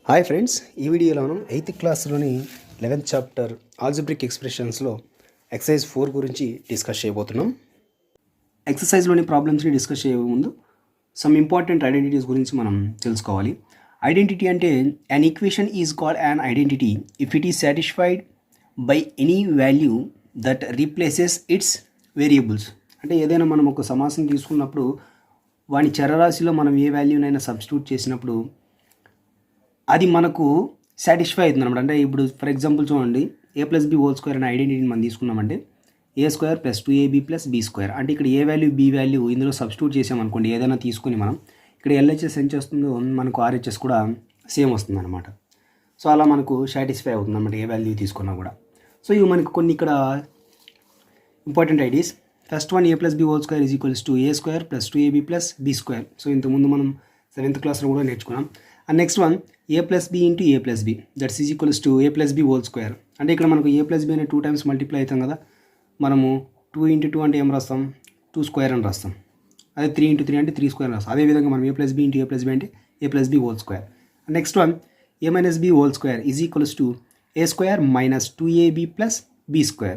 Hi friends, ఈ వీడియోలో మనం 8th క్లాస్లోని 11th చాప్టర్ ఆల్జిబ్రిక్ ఎక్స్ప్రెషన్స్లో ఎక్సర్సైజ్ 4 గురించి డిస్కస్ చేయబోతున్నాం. ఎక్సర్సైజ్లోని ప్రాబ్లమ్స్ని డిస్కస్ చేయే ముందు సమ్ ఇంపార్టెంట్ ఐడెంటిటీస్ గురించి మనం తెలుసుకోవాలి. ఐడెంటిటీ అంటే an equation is called an identity if it is satisfied by any value that replaces it's variables. అంటే ఏదైనా మనం ఒక సమాసం తీసుకున్నప్పుడు వాని చరరాశిలో మనం ఏ వాల్యూనైనా సబ్స్టిట్యూట్ చేసినప్పుడు అది మనకు సాటిస్ఫై అవుతుంది అనమాట. అంటే ఇప్పుడు ఫర్ ఎగ్జాంపుల్ చూడండి, a+b² అనే ఐడెంటిటీని మనం తీసుకున్నామంటే a² + 2ab + b². అంటే ఇక్కడ ఏ వాల్యూ బి వాల్యూ ఇందులో సబ్స్టిట్యూట్ చేసామనుకోండి, ఏదైనా తీసుకుని మనం ఇక్కడ LHS ఎంత వస్తుందో మనకు RHS కూడా సేమ్ వస్తుంది అనమాట. సో అలా మనకు సాటిస్ఫై అవుతుంది అనమాట ఏ వాల్యూ తీసుకున్నా కూడా. సో ఇవి మనకు కొన్ని ఇక్కడ important IDs. First one a+b² = a² + 2ab + b². So ఇంతకుముందు మనం 7th క్లాస్లో కూడా నేర్చుకున్నాం. And next one a+b × a+b that's is equals to a+b². అంటే ఇక్కడ మనకు a+b అనే 2 టైమ్స్ మల్టిప్లై అవుతాం కదా, మనము 2 × 2 అంటే ఏం రాస్తాం, 2² అని రాస్తాం. అదే 3 × 3 అంటే 3² రాస్తాం. అదేవిధంగా మనం a+b × a+b అంటే a+b². Next one a−b² is equals to a² - 2ab + b².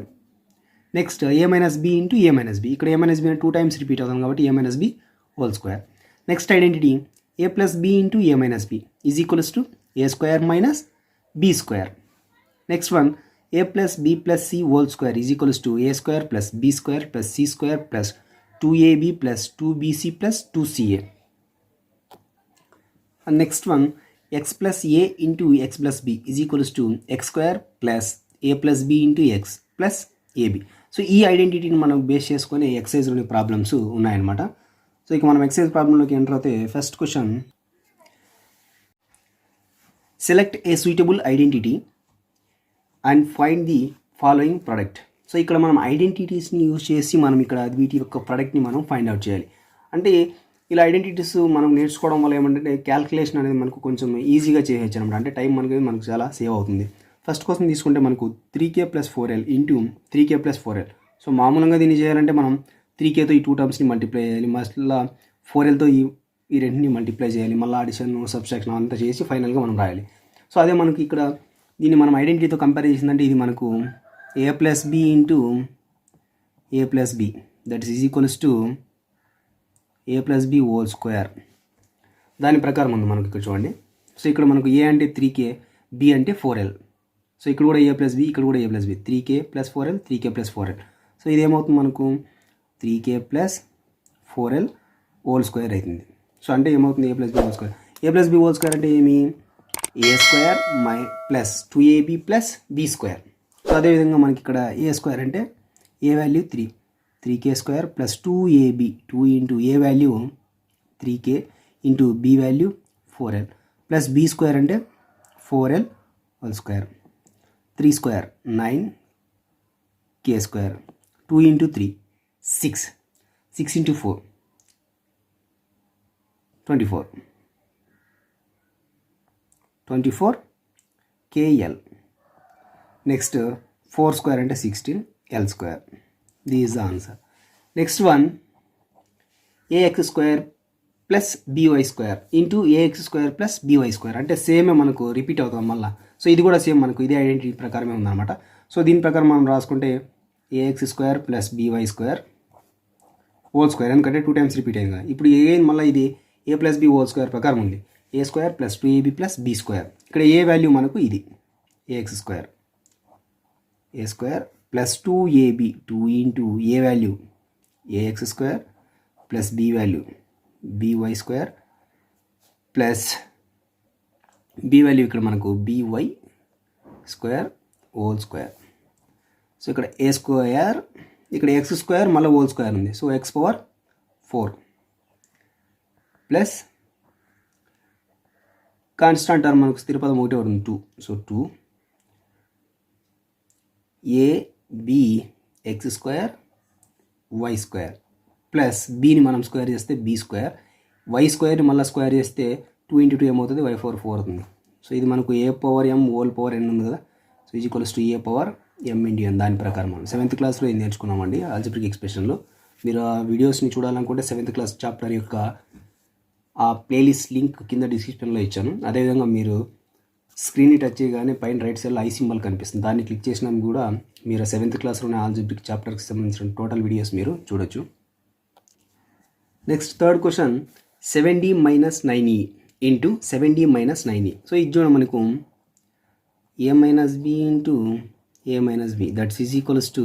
Next a−b × a−b, ఇక్కడ a−b అనే 2 టైమ్స్ రిపీట్ అవుతాం కాబట్టి a−b². Next identity a+b × a−b is equals to a² - b². Next one a+b + c² is equals to a² + b² + c² + 2ab + 2bc + 2ca. And next one x + a × x + b is equals to x² + a+b × x + ab. So ఈ ఐడెంటిటీని మనం base చేసుకొని ఎక్సైజ్లోని problems ఉన్నాయన్నమాట. So ఇక మనం excise ప్రాబ్లంలోకి enter అయితే first question, select a suitable identity and find the following product. So ఇక్కడ మనం ఐడెంటిటీస్ని use చేసి మనం ఇక్కడ వీటి యొక్క ప్రోడక్ట్ని మనం ఫైండ్ అవుట్ చేయాలి. అంటే ఇలా ఐడెంటిటీస్ మనం నేర్చుకోవడం వల్ల ఏమంటే క్యాల్కులేషన్ అనేది మనకు కొంచెం ఈజీగా చేయవచ్చు అనమాట. అంటే టైం మనకు చాలా సేవ్ అవుతుంది. ఫస్ట్ క్వశ్చన్ తీసుకుంటే మనకు 3k + 4l × 3k + 4l. So మామూలుగా దీన్ని చేయాలంటే మనం 3kతో ఈ 2 టర్మ్స్ని మల్టిప్లై చేయాలి, మళ్ళీ 4lతో ఈ రెంటిని మల్టిప్లై చేయాలి, మళ్ళీ అడిషన్ సబ్స్ట్రాక్షన్ అంతా చేసి ఫైనల్గా మనం రాయాలి. సో అదే మనకి ఇక్కడ దీన్ని మనం ఐడెంటిటీతో కంపేర్ చేసిందంటే ఇది మనకు a+b × a+b that is equals to a+b². దాని ప్రకారం ఉంది మనకి ఇక్కడ చూడండి. సో ఇక్కడ మనకు a అంటే 3k, b అంటే 4l. సో ఇక్కడ కూడా a+b, ఇక్కడ కూడా a+b, 3k + 4l 3k + 4l. So ఇదేమవుతుంది మనకు 3k + 4l² అవుతుంది. సో అంటే ఏమవుతుంది a+b². a+b² అంటే ఏమి, a² + 2ab + b². సో అదేవిధంగా మనకి ఇక్కడ a² అంటే a value 3k² + 2ab 2 × a value 3k × b value 4l + b² అంటే 4l² 3² 9k², 2 × 3 6, 6 × 4 24 kl. నెక్స్ట్ 4² అంటే 16l². This is the answer. Next one ax² + by² × ax² + by². అంటే సేమే మనకు repeat అవుతాం మళ్ళీ. సో ఇది కూడా సేమ్ మనకు ఇదే ఐడెంటిటీ ప్రకారమే ఉందన్నమాట. సో దీని ప్రకారం మనం రాసుకుంటే ax² + by² హోల్² ఎందుకంటే 2 టైమ్స్ రిపీట్ అయింది కదా. ఇప్పుడు మళ్ళీ ఇది a+b² ప్రకారం ఉంది, a² + 2ab + b². ఇక్కడ ఏ వాల్యూ మనకు ఇది ax², a² + 2ab 2 × a value ax² + b value by² plus b value ఇక్కడ మనకు by² హోల్². సో ఇక్కడ a² ఇక్కడ x² మళ్ళీ హోల్² ఉంది. So x⁴ plus constant term మనకు స్థిర పదం ఒకటి ఉంది 2. సో 2 abx² y² ప్లస్ bని మనం స్క్వేర్ చేస్తే b², y² మళ్ళీ స్క్వేర్ చేస్తే 2 × 2 ఏమవుతుంది, y⁴ 4 అవుతుంది. సో ఇది మనకు a⁴m హోల్ n ఉంది కదా. So is equals to a⁴m × n. దాని ప్రకారం మనం 7th క్లాస్లో ఇది నేర్చుకున్నామండి ఆల్జిబ్రిక్ ఎక్స్ప్రెషన్లో. మీరు ఆ వీడియోస్ని చూడాలనుకుంటే 7th క్లాస్ చాప్టర్ యొక్క ఆ ప్లేలిస్ట్ లింక్ కింద డిస్క్రిప్షన్లో ఇచ్చాను. అదేవిధంగా మీరు స్క్రీన్ని టచ్ చేయగానే పైన రైట్ సైడ్లో ఐ సింబల్ కనిపిస్తుంది. దాన్ని క్లిక్ చేసినా కూడా మీరు 7th క్లాస్లోనే ఆల్జిబ్రిక్ చాప్టర్కి సంబంధించిన టోటల్ వీడియోస్ మీరు చూడొచ్చు. Next third question 7d minus 9e into 7d minus 9e. So ఇది చూడండి మనకు a minus b into a minus b that's is equals to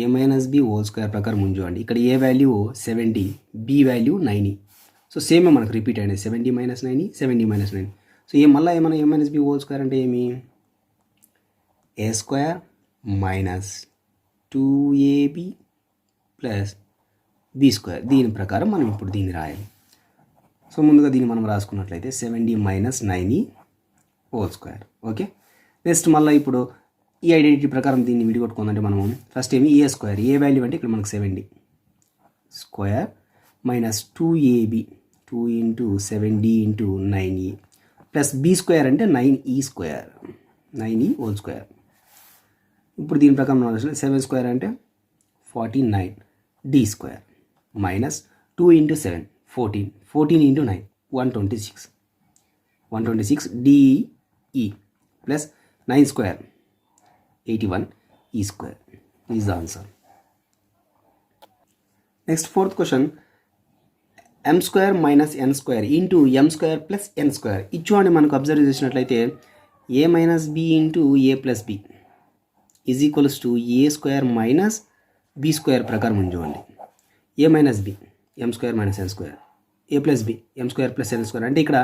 a minus b whole square ప్రకారం చూడండి. ఇక్కడ a value 7d, b value 9e. So same మనకు repeat అయింది 7d minus 9e, 7d minus 9e. So మళ్ళీ ఏమైనా a minus b whole square అంటే ఏమి a square minus 2ab plus b square. దీని ప్రకారం మనం ఇప్పుడు దీన్ని రాయాలి. సో ముందుగా దీన్ని మనం రాసుకున్నట్లయితే 7d minus 9e whole square. Okay, next మళ్ళీ ఇప్పుడు ఈ ఐడెంటిటీ ప్రకారం దీన్ని విడిగొట్టుకుందంటే మనము ఫస్ట్ ఏమి ఏ స్క్వేర్, ఏ వాల్యూ అంటే ఇక్కడ మనకు 7d square minus 2ab 2 into 7d into 9e plus b square అంటే 9e square, 9e whole square. ఇప్పుడు దీని ప్రకారం 7 స్క్వేర్ అంటే 49d square minus 2 into 7 14, 14 into 9 126, 126 DE plus 9 square 81e square is the answer. Next fourth question m square minus n square into m square plus n square. ఇచ్చుకోండి మనకు observe చేసినట్లయితే a minus b into a plus b is equals to a square minus b square ప్రకారం చూడండి. a minus b m square minus n square, a plus b m square plus n square. అంటే ఇక్కడ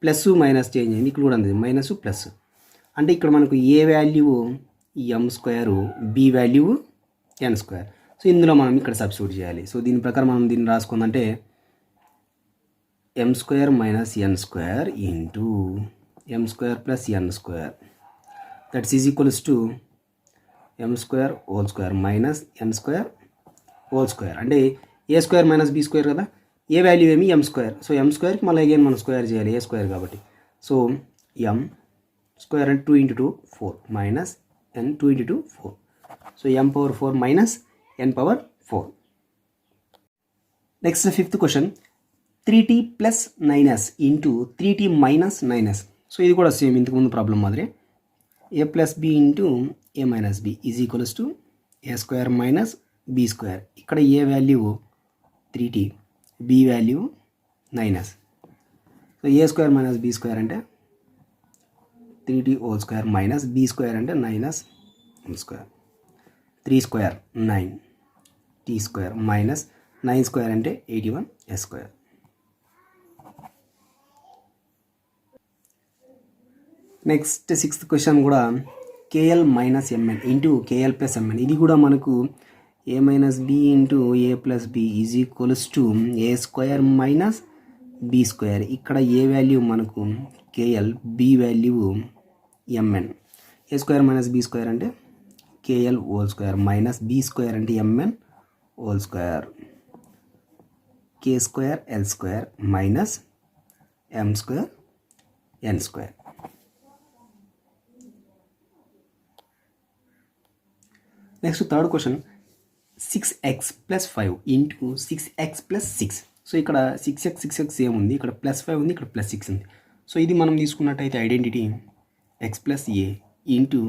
plus minus change అయింది, ఇక్కడ కూడా ఉంది minus plus. అంటే ఇక్కడ మనకు a value m square, b value n square. So ఇందులో మనం ఇక్కడ సబ్స్టిట్యూట్ చేయాలి. సో దీని ప్రకారం మనం దీన్ని రాసుకుందంటే m square minus n square into m square plus n square that's is equals to m square whole square minus n square whole square. అంటే ఏ square minus be square కదా, ఏ వాల్యూ ఏమి m square. So m స్క్వేర్కి మళ్ళీ again మనం square చేయాలి ఏ square కాబట్టి. So m square అంటే 2 into 2 4 minus n 2 into 2 4. So m power 4 minus n power 4. Next fifth question 3t plus 9s into 3t minus 9s. So ఇది కూడా same ఇంతకుముందు problem మాదిరి a plus b into a minus b is equals to a square minus b square. ఇక్కడ a value 3t, b value 9s. So a square minus b square అంటే 3t whole square minus b square అంటే 9s square. 3 square 9 t square minus 9 square అంటే 81s square. Next sixth question కూడా KL minus MN into KL plus MN. ఇది కూడా మనకు a minus b into a plus b is equals to a square minus b square. ఇక్కడ ఏ value మనకు KL, b value MN. a square minus b square అంటే KL whole square minus b square అంటే MN whole square. k square L square minus m square n square. Next third question 6x plus 5 into 6x plus 6. So ఇక్కడ 6x same ఉంది, ఇక్కడ plus 5 ఉంది, ఇక్కడ plus 6 ఉంది. So ఇది మనం తీసుకున్నట్టయితే ఐడెంటిటీ x ప్లస్ ఏ ఇంటూ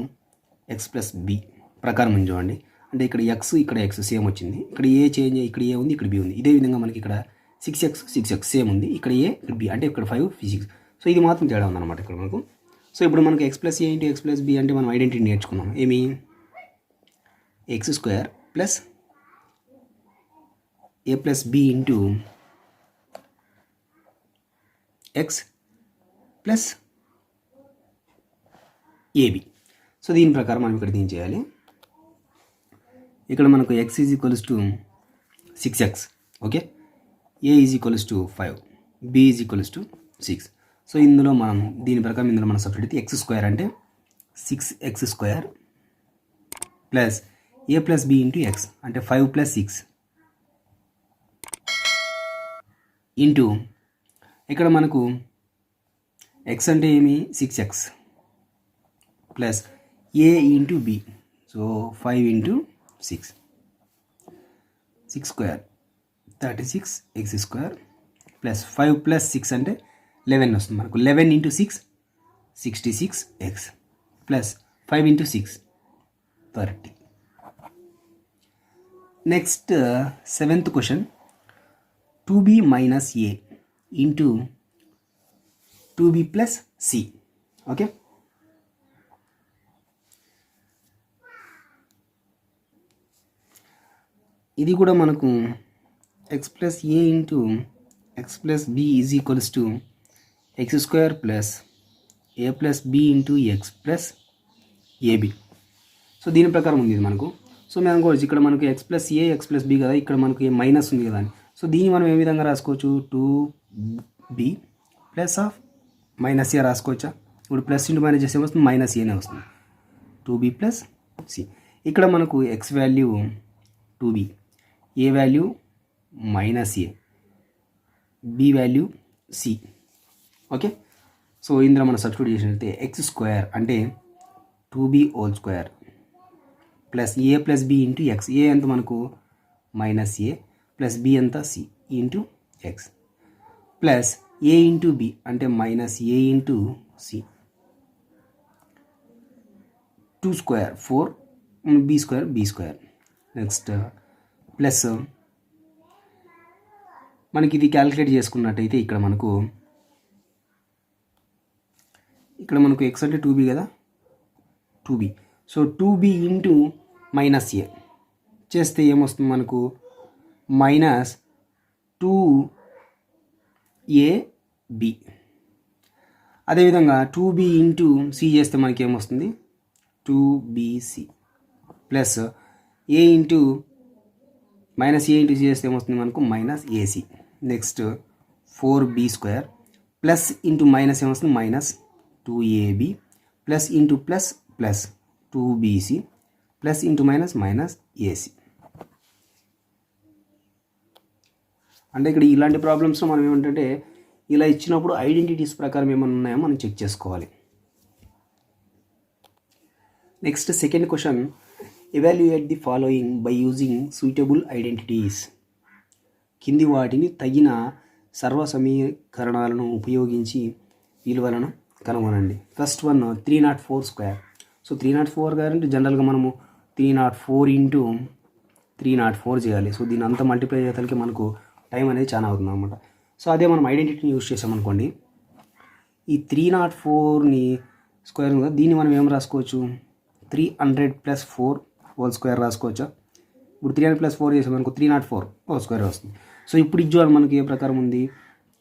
x ప్లస్ బి ప్రకారం చూడండి. అంటే ఇక్కడ x సేమ్ వచ్చింది, ఇక్కడ ఏ చేంజ్, ఇక్కడ ఏ ఉంది, ఇక్కడ బి ఉంది. ఇదే విధంగా మనకి ఇక్కడ 6x సేమ్ ఉంది, ఇక్కడ ఏ ఇక్కడ బి అంటే ఇక్కడ 5 6. సో ఇది మాత్రం తేడా ఉందన్నమాట ఇక్కడ మనకు. సో ఇప్పుడు మనకు x ప్లస్ ఏ ఇంటూ x ప్లస్ బి అంటే మనం ఐడెంటిటీ నేర్చుకున్నాం. ఏమి x square plus a plus b into x plus AB. So దీని ప్రకారం మనం ఇక్కడ దీన్ని చేయాలి. ఇక్కడ మనకు x is equals to 6x, okay, a is equals to 5, b is equals to 6. So ఇందులో మనం దీని ప్రకారం ఇందులో మనం సబ్స్టిట్యూట్ అయితే x స్క్వేర్ అంటే 6x square plus a plus b into x అంటే 5 ప్లస్ 6 ఇంటూ ఇక్కడ మనకు x అంటే ఏమి 6x plus a into b. So 5 into 6 square 36x square plus 5 plus 6 అంటే 11 వస్తుంది మనకు. 11 into 6 66x plus 5 into 6 30. Next, seventh question, 2b minus a into 2b plus c. Okay. ఇది కూడా మనకు x plus a into x plus b is equals to x square plus a plus b into x plus ab. So దీని ప్రకారం ఉంది ఇది మనకు. So మేము అనుకోవచ్చు ఇక్కడ మనకు x plus a x plus b కదా, ఇక్కడ మనకు ఏ మైనస్ ఉంది కదా అని. సో దీన్ని మనం ఏ విధంగా రాసుకోవచ్చు, 2b ప్లస్ ఆఫ్ మైనస్ ఏ రాసుకోవచ్చా. ఇప్పుడు ప్లస్ ఇంటూ మైనస్ చేస్తే వస్తుంది మైనస్ ఏనే వస్తుంది, 2b ప్లస్ సి. ఇక్కడ మనకు x value 2b, a value minus a, b value C. Okay. So ఇందులో మనం సబ్స్టిట్యూట్ చేసినట్లయితే ఎక్స్ స్క్వేర్ అంటే 2b whole square plus a plus b into x. A అంత మనకు మైనస్ ఏ ప్లస్ బి అంతా C into x plus ఏ into b అంటే minus a into C. 2 square 4, b square b square. Next plus మనకి ఇది calculate చేసుకున్నట్టయితే ఇక్కడ మనకు X అంటే 2b కదా, 2b. So 2b into minus ఏ చేస్తే ఏమొస్తుంది మనకు, మైనస్ 2ab. అదేవిధంగా 2b ఇంటూ సి చేస్తే మనకి ఏమొస్తుంది, 2bc plus A into minus a into C చేస్తే ఏమొస్తుంది మనకు, minus AC. Next 4b square plus into minus ఏమొస్తుంది, minus 2ab plus into plus plus 2bc plus into minus minus AC. అంటే ఇక్కడ ఇలాంటి ప్రాబ్లమ్స్లో మనం ఏమంటే ఇలా ఇచ్చినప్పుడు ఐడెంటిటీస్ ప్రకారం ఏమైనా ఉన్నాయో మనం చెక్ చేసుకోవాలి. Next second question, evaluate the following by using suitable identities. కింది వాటిని తగిన సర్వసమీకరణాలను ఉపయోగించి విలువలను కనుగొనండి. First one 304 square. సో 304 అంటే జనరల్గా మనము 304 ఇంటూ 304 చేయాలి. సో దీని అంతా మల్టిప్లై చేయాలకి మనకు టైం అనేది చాలా అవుతుంది అనమాట. సో అదే మనం ఐడెంటిటీని యూజ్ చేసామనుకోండి, ఈ 304ని స్క్వేర్ ఉంది, దీన్ని మనం ఏం రాసుకోవచ్చు, 300 ప్లస్ 4 హోల్ స్క్వేర్ రాసుకోవచ్చా. ఇప్పుడు 300 ప్లస్ 4 చేసామనుకో 304 హోల్ స్క్వేర్ వస్తుంది. సో ఇప్పుడు ఇజ్జువల్ మనకి ఏ ప్రకారం ఉంది,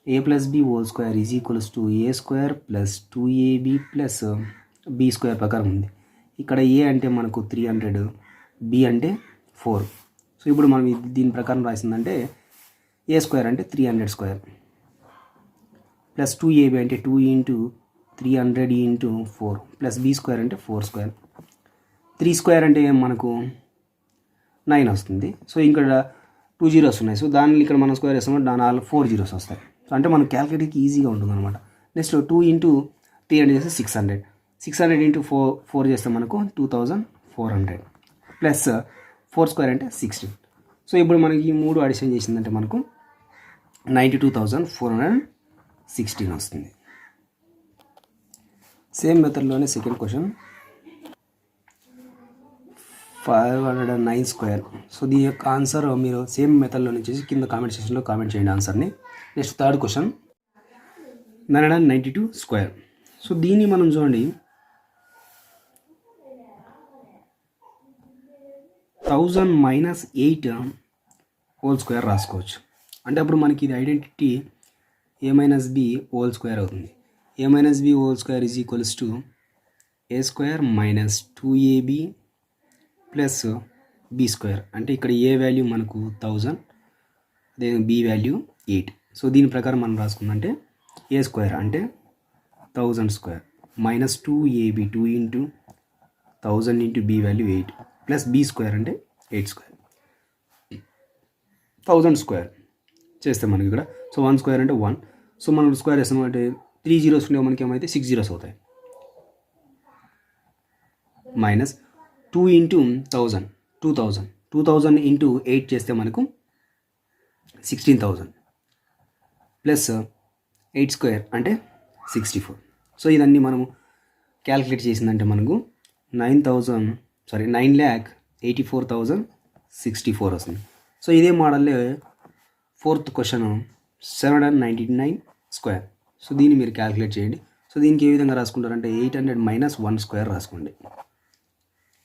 a plus b whole square is equals to a square plus 2ab plus B square ప్రకారం ఉంది. ఇక్కడ ఏ అంటే మనకు 300, బి అంటే 4. సో ఇప్పుడు మనం దీని ప్రకారం రాసిందంటే ఏ స్క్వేర్ అంటే 300 స్క్వేర్ ప్లస్ 2ab అంటే 2 into 300 into 4 plus B square అంటే 4 స్క్వేర్. 3 స్క్వేర్ అంటే మనకు 9 వస్తుంది. సో ఇక్కడ 2 జీరోస్ ఉన్నాయి. సో దాన్ని ఇక్కడ మనం స్క్వేర్ వేస్తాము, దాని 4 జీరోస్ వస్తాయి. సో అంటే మనం క్యాలిక్యులేట్కి ఈజీగా ఉంటుంది అనమాట. నెక్స్ట్ 2 ఇంటూ 300 చేస్తే 600. 600 ఇంటూ 4 చేస్తే మనకు 2400 ప్లస్ 4 స్క్వేర్ అంటే 16. సో ఇప్పుడు మనకి ఈ 3 అడిషన్ చేసిందంటే మనకు 92,416 వస్తుంది. సేమ్ మెథడ్లోనే సెకండ్ క్వశ్చన్ 509 స్క్వేర్. సో దీని యొక్క ఆన్సర్ మీరు సేమ్ మెథడ్లోనే చేసి కింద కామెంట్ సెక్షన్లో కామెంట్ చేయండి ఆన్సర్ని. Next third question 992 square. So దీన్ని మనం చూడండి 1000 మైనస్ 8 హోల్ స్క్వేర్ రాసుకోవచ్చు. అంటే అప్పుడు మనకి ఇది identity a minus b whole square అవుతుంది. A minus b whole square is equals to a square minus 2ab plus B square. అంటే ఇక్కడ ఏ వాల్యూ మనకు 1000, అదే బి వాల్యూ 8. సో దీని ప్రకారం మనం రాసుకుందంటే ఏ స్క్వేర్ అంటే 1000 square minus 2ab 2 into 1000 into B value 8 plus B square అంటే 8 స్క్వేర్. 1000 స్క్వేర్ చేస్తే మనకి ఇక్కడ సో 1 స్క్వేర్ అంటే 1. సో మనం స్క్వేర్ వేస్తాం అంటే 3 జీరోస్ ఉండే మనకి ఏమైతే 6 జీరోస్ అవుతాయి. మైనస్ 2 ఇంటూ 1000 2000 ఇంటూ 8 చేస్తే మనకు 16,000 ప్లస్ 8 స్క్వేర్ అంటే 64. సో ఇదన్నీ మనము క్యాలిక్యులేట్ చేసిందంటే మనకు 9,84,064 వస్తుంది. సో ఇదే మోడల్లో 4th క్వశ్చన్ 799 స్క్వేర్. సో దీన్ని మీరు క్యాలిక్యులేట్ చేయండి. సో దీనికి ఏ విధంగా రాసుకుంటారంటే 800 - 1 స్క్వేర్ రాసుకోండి.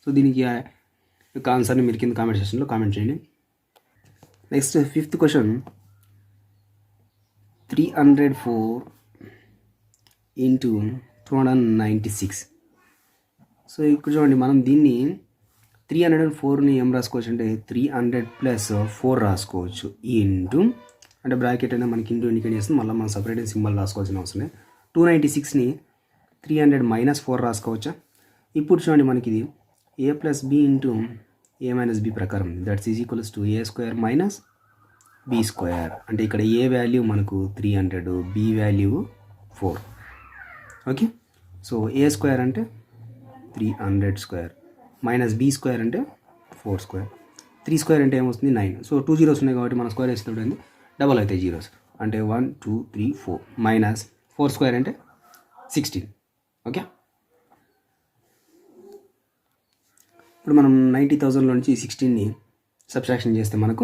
సో దీనికి యొక్క ఆన్సర్ని మీరు కింద కామెంట్ సెక్షన్లో కామెంట్ చేయండి. Next 5th question 304 × 296. సో ఇక్కడ చూడండి, మనం దీన్ని 304ని ఏం రాసుకోవచ్చు అంటే 300 + 4 రాసుకోవచ్చు. ఇంటూ అంటే బ్రాకెట్ అనేది మనకి ఇంటూ ఇండికేట్ చేస్తుంది. మళ్ళీ మనం సపరేట్ సింబల్ రాసుకోవాల్సిన అవసరం లేదు. 296ని 300 - 4 రాసుకోవచ్చా? ఇప్పుడు చూడండి, మనకి ఇది a + b × a - b ప్రకారం that's is equals to a² - b². అంటే ఇక్కడ a వాల్యూ మనకు 300, b value 4. Okay, so a² అంటే 300² - b² అంటే 4². 3² అంటే ఏమొస్తుంది 9. సో 2 zeros ఉన్నాయి కాబట్టి మన స్క్వేర్ వేసేటప్పుడు డబల్ అవుతాయి జీరోస్. అంటే 1 2 3 4 -4² అంటే 16. ఓకే, ఇప్పుడు మనం 90,000 నుంచి 16ని సబ్ట్రాక్షన్ చేస్తే మనకు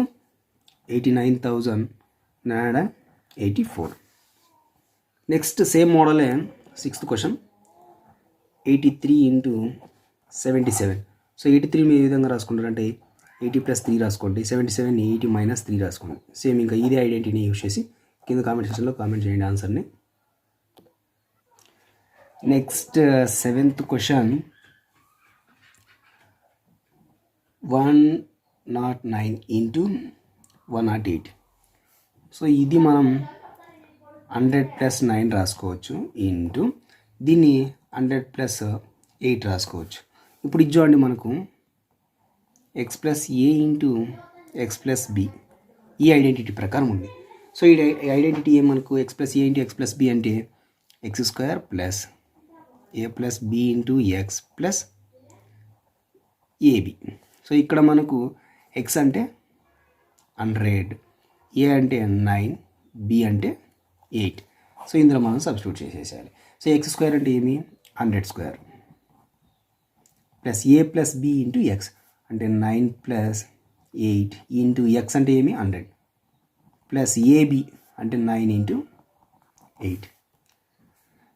89,984. నెక్స్ట్ సేమ్ మోడలే 6th క్వశ్చన్ 83 × 77. సో 83 మీరు ఏ విధంగా రాసుకుంటారంటే 80 + 3 రాసుకోండి. 77ని 80 - 3 రాసుకోండి. సేమ్ ఇంకా ఇదే ఐడెంటిటీని యూజ్ చేసి కింద కామెంట్ సెక్షన్లో కామెంట్ చేయండి ఆన్సర్ని. Next 7th question 109 × 108. సో ఇది మనం 100 + 9 రాసుకోవచ్చు. ఇంటూ దీన్ని 100 + 8 రాసుకోవచ్చు. ఇప్పుడు ఇది చూడండి, మనకు x + a × x + b ఈ ఐడెంటిటీ ప్రకారం ఉంది. సో ఈ ఐడెంటిటీ మనకు x + a × x + b అంటే x² + a + b × x + ab. So ఇక్కడ మనకు x అంటే 100, a అంటే 9, b అంటే 8. సో ఇందులో మనం సబ్స్టిట్యూట్ చేసేసేయాలి. సో x² అంటే ఏమి 100² + a + b × x అంటే 9 + 8 ఇంటూ x అంటే ఏమి 100 ప్లస్ ab అంటే 9 × 8.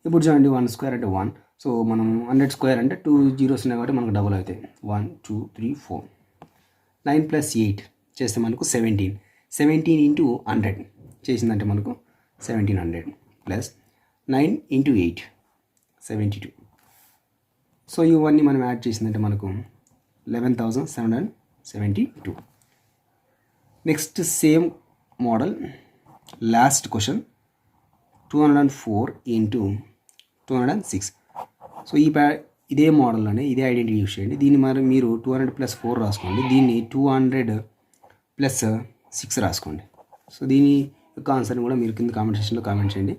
ఇప్పుడు చూడండి 1² అంటే 1. సో మనం 100² అంటే 2 zeros ఉన్నాయి కాబట్టి మనకు డబుల్ అవుతాయి. 1 2 3 4. 9 + 8 చేస్తే మనకు 17. 17 × 100 చేసిందంటే మనకు 1700 ప్లస్ 9 × 8 72. సో ఇవన్నీ మనం యాడ్ చేసిందంటే మనకు 11,772. Next same model last question 204 × 206. So ఇదే మోడల్లోనే ఇదే ఐడెంటిటీ యూస్ చేయండి. దీన్ని మరి మీరు 200 + 4 రాసుకోండి. దీన్ని 200 + 6 రాసుకోండి. సో దీని యొక్క ఆన్సర్ని కూడా మీరు కింద కామెంట్ సెక్షన్లో కామెంట్ చేయండి.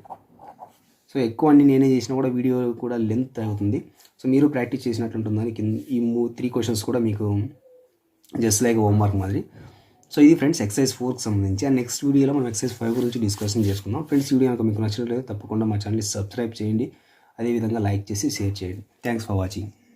సో ఎక్కువ అన్ని నేనే చేసినా కూడా వీడియో కూడా లెంత్ అవుతుంది. సో మీరు ప్రాక్టీస్ చేసినట్టుంటుందని కింద ఈ 3 క్వశ్చన్స్ కూడా మీకు జస్ట్ లైక్ హోంవర్క్ మాదిరి. సో ఇది ఫ్రెండ్స్ ఎక్సర్సైజ్ 4కి సంబంధించి. ఆ నెక్స్ట్ వీడియోలో మనం ఎక్సర్సైజ్ 5 గురించి డిస్కషన్ చేసుకుందాం. ఫ్రెండ్స్ వీడియో కనుక మీకు నచ్చినట్లయితే తప్పకుండా మా ఛానల్ని సబ్స్క్రైబ్ చేయండి. అదేవిధంగా లైక్ చేసి షేర్ చేయండి. Thanks for watching.